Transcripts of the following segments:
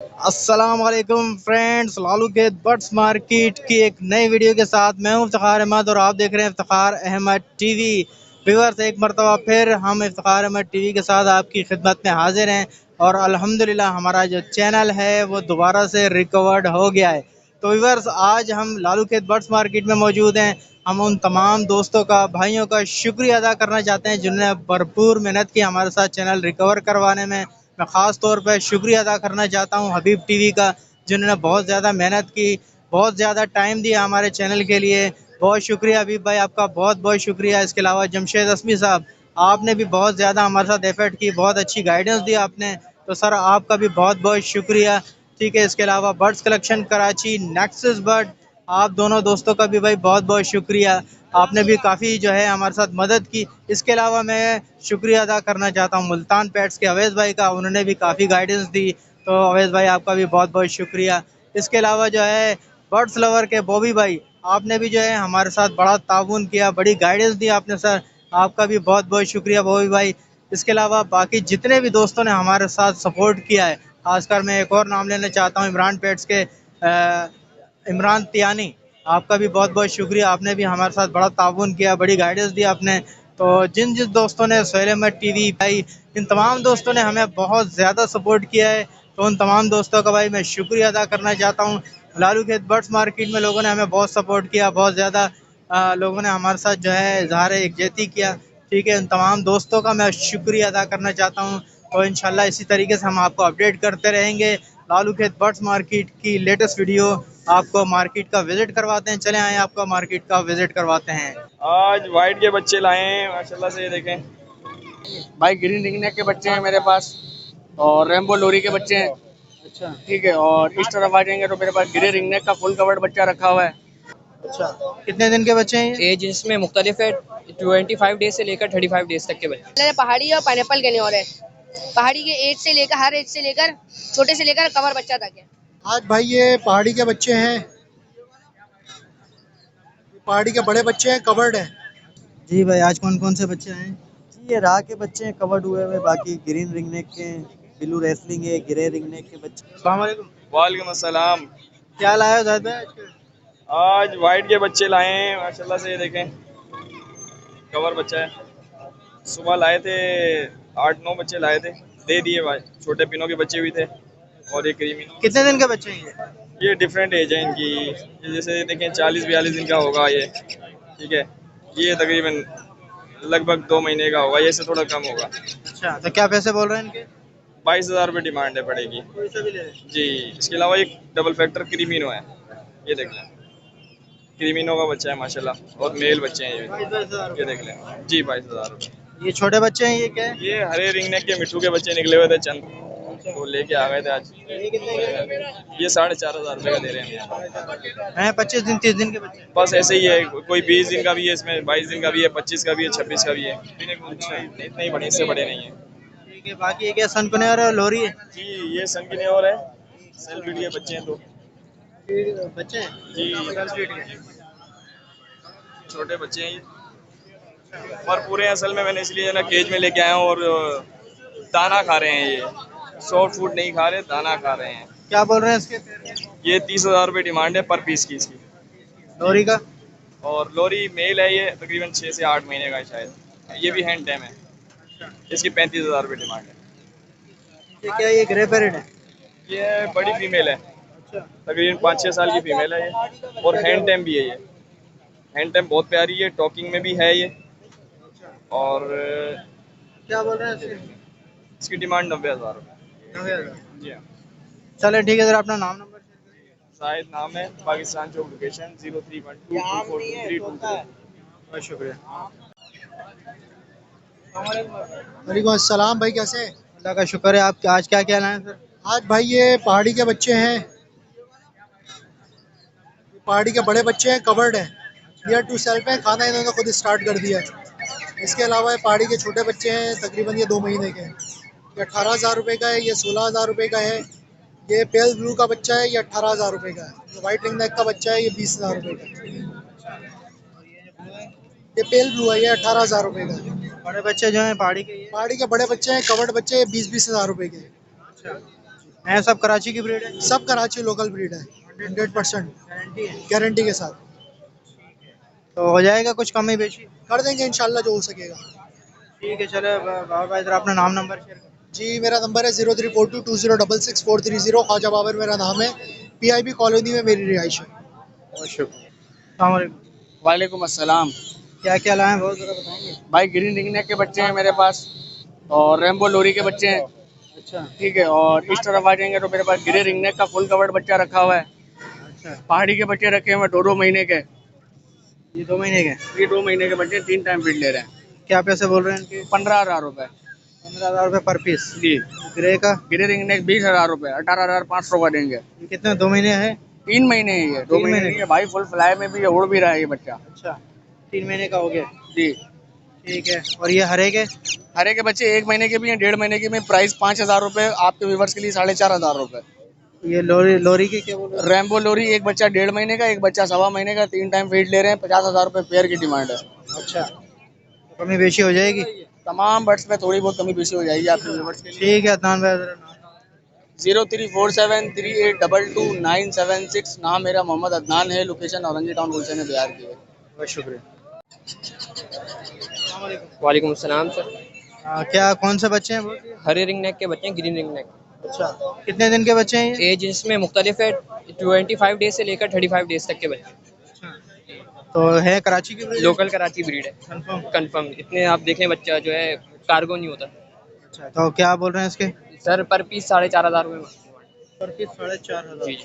अस्सलाम वालेकुम फ्रेंड्स, लालू के बर्ड्स मार्केट की एक नई वीडियो के साथ मैं हूं इफ्तिखार अहमद और आप देख रहे हैं इफ्तिखार अहमद टीवी। व्यूअर्स, एक मरतबा फिर हम इफ्तिखार अहमद टीवी के साथ आपकी खिदमत में हाजिर हैं और अल्हम्दुलिल्लाह हमारा जो चैनल है वो दोबारा से रिकवर्ड हो गया है। तो व्यूअर्स, आज हम लालू के बर्ड्स मार्केट में मौजूद हैं। हम उन तमाम दोस्तों का, भाइयों का शुक्रिया अदा करना चाहते हैं जिन्होंने भरपूर मेहनत की हमारे साथ चैनल रिकवर करवाने में। मैं ख़ास तौर पर शुक्रिया अदा करना चाहता हूं हबीब टीवी का, जिन्होंने बहुत ज़्यादा मेहनत की, बहुत ज़्यादा टाइम दिया हमारे चैनल के लिए। बहुत शुक्रिया हबीब भाई, आपका बहुत बहुत शुक्रिया। इसके अलावा जमशेद असमी साहब, आपने भी बहुत ज़्यादा हमारे साथ एफर्ट की, बहुत अच्छी गाइडेंस दी आपने, तो सर आपका भी बहुत बहुत शुक्रिया। ठीक है, इसके अलावा birds collection Karachi, nexus bird, आप दोनों दोस्तों का भी भाई बहुत बहुत शुक्रिया। आपने भी काफ़ी जो है हमारे साथ मदद की। इसके अलावा मैं शुक्रिया अदा करना चाहता हूँ मुल्तान पेट्स के अवैज़ भाई का, उन्होंने भी काफ़ी गाइडेंस दी, तो अवैज़ भाई आपका भी बहुत बहुत शुक्रिया। इसके अलावा जो है बर्ड्स लवर के बॉबी भाई, आपने भी जो है हमारे साथ बड़ा ताउन किया, बड़ी गाइडेंस दी आपने सर, आपका भी बहुत बहुत शुक्रिया बॉबी भाई। इसके अलावा बाकी जितने भी दोस्तों ने हमारे साथ सपोर्ट किया है, खासकर मैं एक और नाम लेना चाहता हूँ इमरान पेट्स के इमरान तियानी, आपका भी बहुत बहुत शुक्रिया। आपने भी हमारे साथ बड़ा ताउन किया, बड़ी गाइडेंस दी आपने। तो जिन जिन दोस्तों ने सोहेल अहमद टीवी भाई, इन तमाम दोस्तों ने हमें बहुत ज़्यादा सपोर्ट किया है, तो उन तमाम दोस्तों का भाई मैं शुक्रिया अदा करना चाहता हूँ। लालू खेत बर्ड्स मार्केट में लोगों ने हमें बहुत सपोर्ट किया, बहुत ज़्यादा लोगों ने हमारे साथ जो है इजहार यकजहती किया। ठीक है, उन तमाम दोस्तों का मैं शुक्रिया अदा करना चाहता हूँ। तो इंशाल्लाह इसी तरीके से हम आपको अपडेट करते रहेंगे। लालू खेत बर्ड्स मार्केट की लेटेस्ट वीडियो, आपको मार्केट का विजिट करवाते हैं। चले आए आपका मार्केट का विजिट करवाते हैं। आज वाइट के बच्चे लाए हैं माशाल्लाह से, ये देखें भाई। ग्रीन रिंगनेक के बच्चे हैं मेरे पास और रेम्बो लोरी के बच्चे हैं। अच्छा। ठीक है, और इस तरफ आ जाएंगे तो मेरे पास ग्रे रिंगनेक का फुल कवर्ड बच्चा रखा हुआ है। अच्छा, कितने दिन के बच्चे हैं ये? एज इसमें मुख्तलिफ है, 25 डेज से लेकर 35 डेज तक के बच्चे। पहाड़ी और पाइनएप्पल के लिए और है। पहाड़ी के एज से लेकर, हर एज से लेकर, छोटे से लेकर कवर बच्चा तक है। आज भाई ये पहाड़ी के बच्चे हैं, पहाड़ी के बड़े बच्चे हैं, कवर्ड है। जी भाई, आज कौन कौन से बच्चे हैं? जी, ये राह के बच्चे हैं, कवर्ड हुए हुए, बाकी ग्रीन रिंगनेक के हैं, ब्लू रेसलिंग है, ग्रे रिंगनेक के बच्चे। अस्सलाम वालेकुम। वालेकुम अस्सलाम। क्या लाया हो जाहिद भाई आज के? आज वाइट के बच्चे लाए हैं माशाल्लाह से, ये देखें कवर बच्चा है। सुबह लाए थे 8-9 बच्चे लाए थे, दे दिए भाई। छोटे पिनों के बच्चे भी थे और ये क्रीमी। कितने दिन के बच्चे हैं ये डिफरेंट एज है इनकी। ये जैसे देखें 40-42 दिन का होगा ये। ठीक है, ये तकरीबन लगभग 2 महीने का होगा, ये से थोड़ा कम होगा। अच्छा, तो क्या पैसे बोल रहे हैं इनके? 22,000 रुपये डिमांड है पड़ेगी कोई सा भी ले लें। जी। इसके अलावा एक डबल फैक्टर क्रीमिनो है, ये देख लें। क्रीमिनो का बच्चा है माशाल्लाह, और मेल बच्चे हैं ये। 22,000 ये देख लें जी, 22,000 रुपये। ये छोटे बच्चे हैं, ये क्या है? ये हरे रिंगनेक के मिट्टू के बच्चे निकले हुए थे चंद, तो लेके आ गए थे आज। ये कितने के? ये 4,500 रुपये का दे रहे हैं हम। हैं 25 दिन 30 दिन के बच्चे। बस ऐसे ही है, कोई 20 दिन का भी है इसमें, 22 दिन का भी है, 25 का भी है, 26 का भी है। अच्छा, इतने ही बड़े, इससे बड़े नहीं है। ठीक है, बाकी ये क्या सनकुनेर और लोरी है? जी, ये सन की और है, सेल्फ फीड के बच्चे हैं दो बच्चे हैं जी। छोटे बच्चे हैं ये, और पूरे असल में मैंने इसलिए ना केज में लेके आया हूँ, और दाना खा रहे हैं ये। सॉफ्ट फूड नहीं खा रहे, दाना खा रहे हैं। क्या बोल रहे हैं इसके? ये 30,000 रुपये डिमांड है पर पीस की इसकी। लोरी का? और लोरी मेल है, ये तकरीबन 6 से 8 महीने का है शायद। ये भी हैंड टैम है, इसकी 35,000 रुपये डिमांड है। ये क्या, ये ग्रे पैरेट है? ये बड़ी फीमेल है, तकरीबन 5-6 साल की फीमेल है ये, और हैंड टैम भी है ये। हैंड टैम बहुत प्यारी है, टॉकिंग में भी है ये। और क्या बोल रहे हैं इसके? इसकी डिमांड 90,000 रुपये। 90,000। जी हाँ। चले ठीक है सर, अपना नाम नंबर शेयर करिए। शायद नाम है, पाकिस्तान चौक लोकेशन 0312242322। बहुत शुक्रिया। वालेकुम अस्सलाम भाई, कैसे हैं? अल्लाह का शुक्र है। आप आज क्या क्या लाए सर? आज भाई ये पहाड़ी के बच्चे हैं, पहाड़ी के बड़े बच्चे हैं, कवर्ड है। नियर टू सेल्फ है, खाना इन्होंने खुद स्टार्ट कर दिया है। इसके अलावा ये पहाड़ी के छोटे बच्चे हैं, तकरीबन ये 2 महीने के हैं। ये 18,000 रुपये का है, ये 16,000 रुपये का है। ये पेल ब्लू का बच्चा है, ये 18,000 रुपये का है। ये वाइट रिंग नेक का बच्चा है, ये 20,000 रुपये का है। ये पेल ब्लू है, ये 18,000 रुपये का है। बड़े बच्चे जो हैं पहाड़ी के, ये पहाड़ी के बड़े बच्चे हैं, कवर्ड बच्चे, 20-20 हज़ार रुपये के। हैं सब कराची की ब्रीड है? सब कराची लोकल ब्रीड है, 100% गारंटी है? गारंटी के साथ। तो हो जाएगा कुछ कमी बेशी? कर देंगे इंशाल्लाह जो हो सकेगा। ठीक है, चलो बाबर भाई जरा अपना नाम नंबर शेयर करें। जी मेरा नंबर है 034220666430। ख्वाजा बाबर मेरा नाम है। PIB कॉलोनी में मेरी रिहाइश है। बहुत शुक्रिया। अस्सलाम वालेकुम। वालेकुम अस्सलाम। क्या क्या लाए हैं, बहुत ज़रा बताएंगे? भाई ग्रीन रिंगनेक के बच्चे हैं मेरे पास और रेम्बो लोरी के बच्चे हैं। अच्छा ठीक है, और इस तरफ आ जाएंगे तो मेरे पास ग्रे रिंगनेक का फुल कवर्ड बच्चा रखा हुआ है। अच्छा, पहाड़ी के बच्चे रखे हुए हैं 2-2 महीने के। ये 2 महीने के? ये 2 महीने के बच्चे 3 टाइम फीड ले रहे हैं। क्या पैसे बोल रहे हैं इनके? 15,000 रुपये 15,000 रुपये पर पीस? जी। ग्रे का? ग्रे रिंगनेक 20,000 रुपये, 18,500 का देंगे। ये कितने, 2 महीने है? 3 महीने है ये, 2 3 महीने महीने नहीं है भाई, फुल फ्लाई में भी उड़ भी रहा है ये बच्चा। अच्छा, 3 महीने का हो गया। जी। ठीक है, और ये हरे के? हरे के बच्चे 1 महीने के भी हैं, 1.5 महीने के भी। प्राइस 5,000 रुपये, आपके व्यूवर्स के लिए 4,500 रुपये। ये लोरी, लोरी की क्या बोल रहे हैं? रैम्बो लोरी एक बच्चा 1.5 महीने का, एक बच्चा 1.25 महीने का, 3 टाइम फीड ले रहे हैं। 50,000 रुपये पेयर की डिमांड है। अच्छा, तो कमी बेशी हो जाएगी? तमाम बर्ड्स में थोड़ी बहुत कमी बेशी हो जाएगी आपके व्यूवर्स के लिए। ठीक है अदनान भाई, जरा नाम। 034738229776। नाम मेरा मोहम्मद अदनान है। लोकेशन औरंगी टाउन गुलशन बिहार की है। बहुत शुक्रिया। अस्सलाम वालेकुम। वालेकुम अस्सलाम सर। क्या कौन से बच्चे हैं बोल? हरे रिंग नेक के बच्चे हैं, ग्रीन रिंग नेक। अच्छा, कितने दिन के बच्चे हैं ये? एज इसमें मुख्तलिफ है, 25 डेज से लेकर 35 डेज तक के बच्चे। अच्छा, तो है कराची की breed? लोकल कराची ब्रीड है, कंफर्म? कंफर्म। इतने आप देखें बच्चा जो है कार्गो नहीं होता। अच्छा, तो क्या बोल रहे हैं इसके? सर पर पीस 4,500 रुपये पर पीस 4,500? जी जी,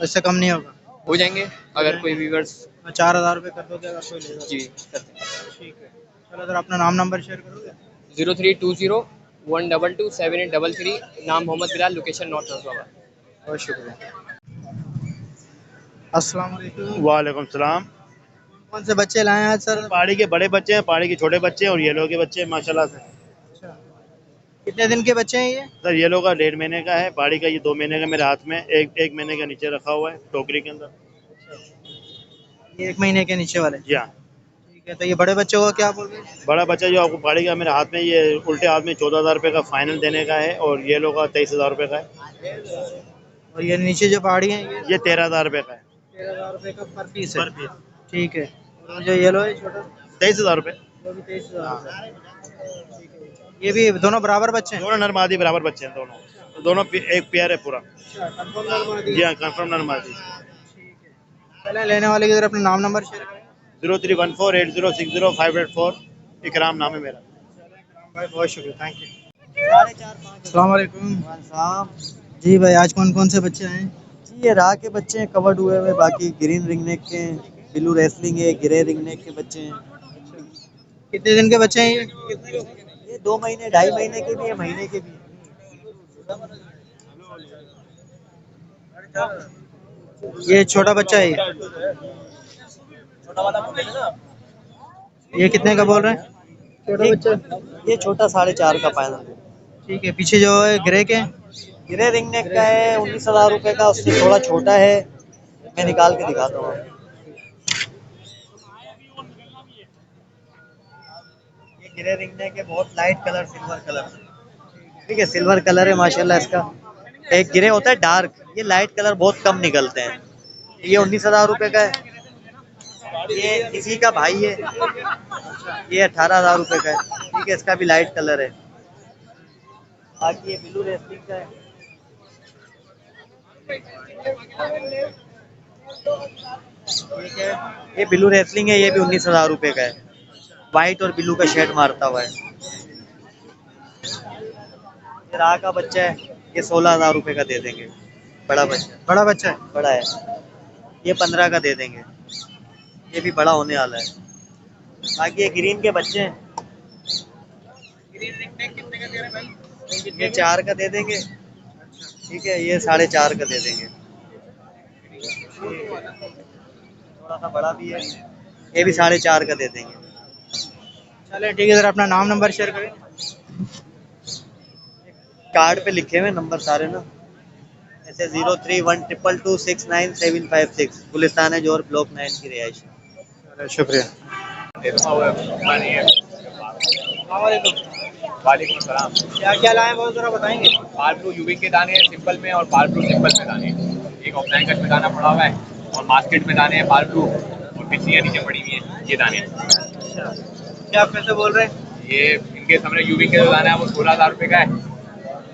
इससे कम नहीं होगा? हो जाएंगे अगर कोई व्यूवर्स। 4,000 रुपये कर दोगे अगर कोई लेगा? जी, ठीक है, चलो जरा अपना नाम नंबर शेयर करोगे? 0320122783। नाम मोहम्मद बिलाल, लोकेशन नॉर्थ नौशहबाद। बहुत शुक्रिया। अस्सलाम वालेकुम। वालेकुम सलाम। कौन से बच्चे लाए हैं आज सर? पहाड़ी के बड़े बच्चे हैं, पहाड़ी के छोटे बच्चे हैं और येलो के बच्चे हैं माशाल्लाह से। अच्छा, कितने दिन के बच्चे हैं ये? सर येलो का 1.5 महीने का है, पहाड़ी का ये 2 महीने का मेरे हाथ में, एक महीने का नीचे रखा हुआ है टोकरी के अंदर। ये 1 महीने के नीचे वाले? जी हाँ। ठीक है, तो ये बड़े बच्चों को क्या बोल रहे हैं? बड़ा बच्चा जो आपको पहाड़ी का मेरे हाथ में, ये उल्टे हाथ में 14,000 रुपये का फाइनल देने का है और येलो का 23,000 रुपये का है। और ये नीचे जो पहाड़ी हैं ये 13,000 रुपये का है 13,000 रुपये का पर पीस है? पर पीस। ठीक है, और जो येलो है छोटा? 23,000 रुपये। वो भी 23,000। ये भी दोनों बराबर बच्चे हैं? दोनों नर मादी बराबर बच्चे हैं, दोनों एक पेयर है पूरा। जी हाँ, कन्फर्म नर मादी। पहले लेने वाले की तरफ अपना नाम नंबर शेयर करें। 031480605884। इकराम नाम है मेरा। भाई बहुत शुक्रिया, थैंक यू। अस्सलाम वालेकुम। जी भाई, आज कौन कौन से बच्चे हैं? जी ये राह के बच्चे हैं, कवर्ड हुए हुए। बाकी ग्रीन रिंगनेक के हैं, ब्लू रेसलिंग है, ग्रे रिंगनेक के बच्चे हैं। कितने दिन के बच्चे हैं ये? ये 2 महीने 2.5 महीने के भी है, महीने के भी हैं। ये छोटा बच्चा है ये कितने का बोल रहे हैं? छोटा बच्चा? ये छोटा 4.5 का फाइनल। ठीक है, पीछे जो है ग्रे के? ग्रे रिंगनेक का है 19,000 रुपये का, उससे थोड़ा छोटा है। मैं निकाल के दिखाता हूँ। ये ग्रे रिंगनेक है, बहुत लाइट कलर, सिल्वर कलर। ठीक है, सिल्वर कलर है माशाल्लाह इसका। एक ग्रे होता है डार्क, ये लाइट कलर बहुत कम निकलते हैं। ये 19,000 रुपये का है। ये इसी का भाई है, ये 18,000 रुपये का है। ठीक है, इसका भी लाइट कलर है। बाकी ये ब्लू रेसलिंग का है। ठीक है, ये ब्लू रेसलिंग है, ये भी 19,000 रुपये का है। वाइट और ब्लू का शेड मारता हुआ है। ये राह का बच्चा है, ये 16,000 रुपये का दे देंगे। बड़ा बच्चा, बड़ा बच्चा है? बड़ा है, ये 15 का दे देंगे। ये भी बड़ा होने वाला है। बाकी ये ग्रीन के बच्चे हैं, ये 4 का दे देंगे। ठीक है, ये 4.5 का दे देंगे। थोड़ा सा बड़ा भी है, ये भी 4.5 का दे देंगे। चले ठीक है, जरा अपना नाम नंबर शेयर करें। कार्ड पे लिखे हुए नंबर सारे ना, ऐसे 031222695756। गुलिस्तान है जोर, ब्लॉक 9 की रिहाइश। शुक्रिया। वालेकुम सलाम। क्या क्या लाए वो जरा बताएंगे? पार ब्लू यूविंग के दाने हैं सिंपल में, और पार ब्लू सिंपल में दाने हैं। एक ऑफलाइन कट में दाना पड़ा हुआ है, और मार्केट में दाने हैं पार ब्लू, और पिछलियाँ नीचे पड़ी हुई हैं, ये दाने हैं। अच्छा, क्या पैसे बोल रहे हैं? ये इनके सामने यूविंग के जो दाना है वो 16,000 रुपये का है।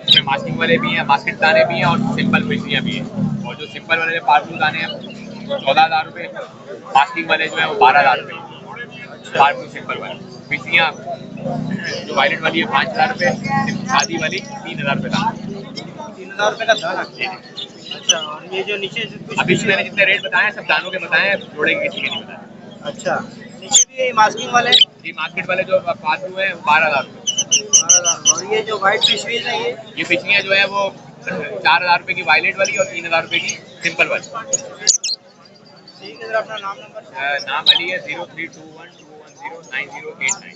इसमें मास्किंग वाले भी हैं, मास्केट दाने भी हैं, और सिंपल पिछलियाँ भी हैं। और जो सिंपल वाले पार ब्लू दाने हैं 14,000 रुपये, मास्किंग वाले जो है वो 12,000 रुपये, पार ब्लू सिंपल वाले। पिछलियाँ जो वायलेट वाली है 5,000 रुपये, शादी वाली 3,000 रुपये दाम। 3,000 रुपये का दाना। अच्छा, और ये जो नीचे कुछ अभी मैंने जितने रेट बताए हैं सब दानों के बताए हैं, जोड़े के किसी के नहीं बताए। अच्छा, नीचे भी मास्किंग वाले ये मार्केट वाले जो पालतू है 12,000 रुपये। 12,000, और ये जो व्हाइट फिशरीज है ये पिछलियाँ जो है वो 4,000 रुपये की वायलेट वाली और 3,000 रुपये की सिंपल वाली। ठीक है, जरा अपना नाम नंबर। नाम अली है 0321210908 9।